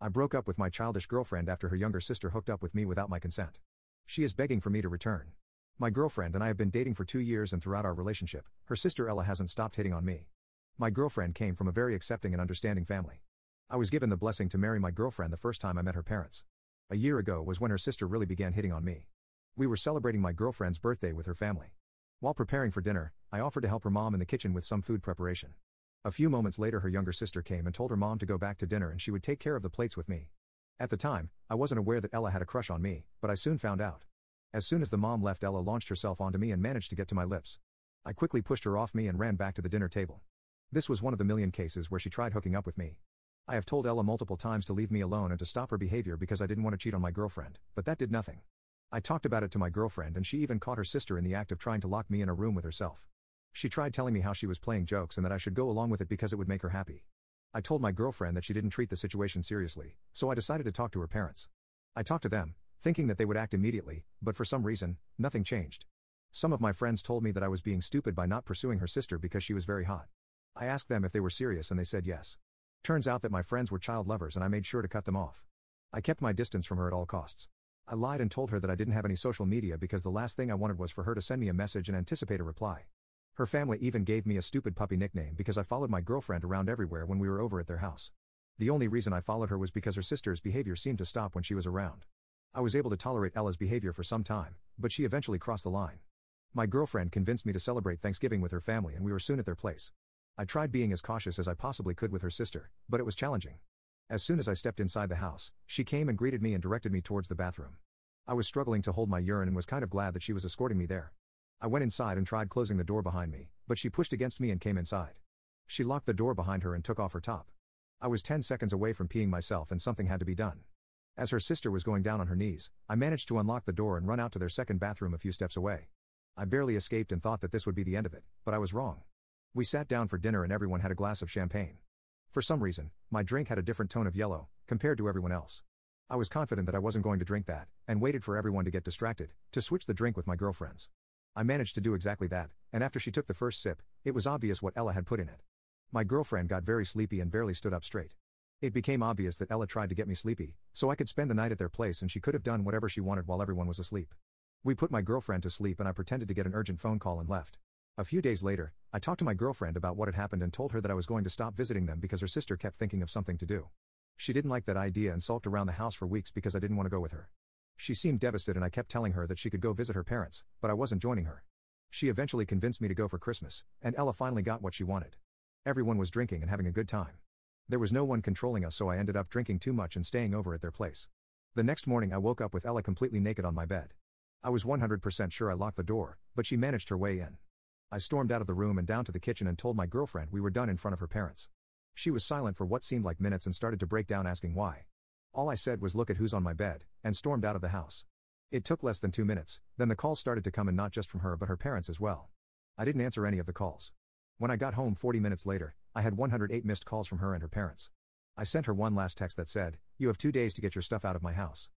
I broke up with my childish girlfriend after her younger sister hooked up with me without my consent. She is begging for me to return. My girlfriend and I have been dating for 2 years, and throughout our relationship, her sister Ella hasn't stopped hitting on me. My girlfriend came from a very accepting and understanding family. I was given the blessing to marry my girlfriend the first time I met her parents. A year ago was when her sister really began hitting on me. We were celebrating my girlfriend's birthday with her family. While preparing for dinner, I offered to help her mom in the kitchen with some food preparation. A few moments later, her younger sister came and told her mom to go back to dinner and she would take care of the plates with me. At the time, I wasn't aware that Ella had a crush on me, but I soon found out. As soon as the mom left, Ella launched herself onto me and managed to get to my lips. I quickly pushed her off me and ran back to the dinner table. This was one of the million cases where she tried hooking up with me. I have told Ella multiple times to leave me alone and to stop her behavior because I didn't want to cheat on my girlfriend, but that did nothing. I talked about it to my girlfriend and she even caught her sister in the act of trying to lock me in a room with herself. She tried telling me how she was playing jokes and that I should go along with it because it would make her happy. I told my girlfriend that she didn't treat the situation seriously, so I decided to talk to her parents. I talked to them, thinking that they would act immediately, but for some reason, nothing changed. Some of my friends told me that I was being stupid by not pursuing her sister because she was very hot. I asked them if they were serious and they said yes. Turns out that my friends were child lovers and I made sure to cut them off. I kept my distance from her at all costs. I lied and told her that I didn't have any social media because the last thing I wanted was for her to send me a message and anticipate a reply. Her family even gave me a stupid puppy nickname because I followed my girlfriend around everywhere when we were over at their house. The only reason I followed her was because her sister's behavior seemed to stop when she was around. I was able to tolerate Ella's behavior for some time, but she eventually crossed the line. My girlfriend convinced me to celebrate Thanksgiving with her family and we were soon at their place. I tried being as cautious as I possibly could with her sister, but it was challenging. As soon as I stepped inside the house, she came and greeted me and directed me towards the bathroom. I was struggling to hold my urine and was kind of glad that she was escorting me there. I went inside and tried closing the door behind me, but she pushed against me and came inside. She locked the door behind her and took off her top. I was 10 seconds away from peeing myself and something had to be done. As her sister was going down on her knees, I managed to unlock the door and run out to their second bathroom a few steps away. I barely escaped and thought that this would be the end of it, but I was wrong. We sat down for dinner and everyone had a glass of champagne. For some reason, my drink had a different tone of yellow, compared to everyone else. I was confident that I wasn't going to drink that, and waited for everyone to get distracted, to switch the drink with my girlfriends. I managed to do exactly that, and after she took the first sip, it was obvious what Ella had put in it. My girlfriend got very sleepy and barely stood up straight. It became obvious that Ella tried to get me sleepy, so I could spend the night at their place and she could have done whatever she wanted while everyone was asleep. We put my girlfriend to sleep and I pretended to get an urgent phone call and left. A few days later, I talked to my girlfriend about what had happened and told her that I was going to stop visiting them because her sister kept thinking of something to do. She didn't like that idea and sulked around the house for weeks because I didn't want to go with her. She seemed devastated and I kept telling her that she could go visit her parents, but I wasn't joining her. She eventually convinced me to go for Christmas, and Ella finally got what she wanted. Everyone was drinking and having a good time. There was no one controlling us, so I ended up drinking too much and staying over at their place. The next morning I woke up with Ella completely naked on my bed. I was 100% sure I locked the door, but she managed her way in. I stormed out of the room and down to the kitchen and told my girlfriend we were done in front of her parents. She was silent for what seemed like minutes and started to break down asking why. All I said was look at who's on my bed, and stormed out of the house. It took less than 2 minutes, then the calls started to come and not just from her but her parents as well. I didn't answer any of the calls. When I got home 40 minutes later, I had 108 missed calls from her and her parents. I sent her one last text that said, "You have 2 days to get your stuff out of my house."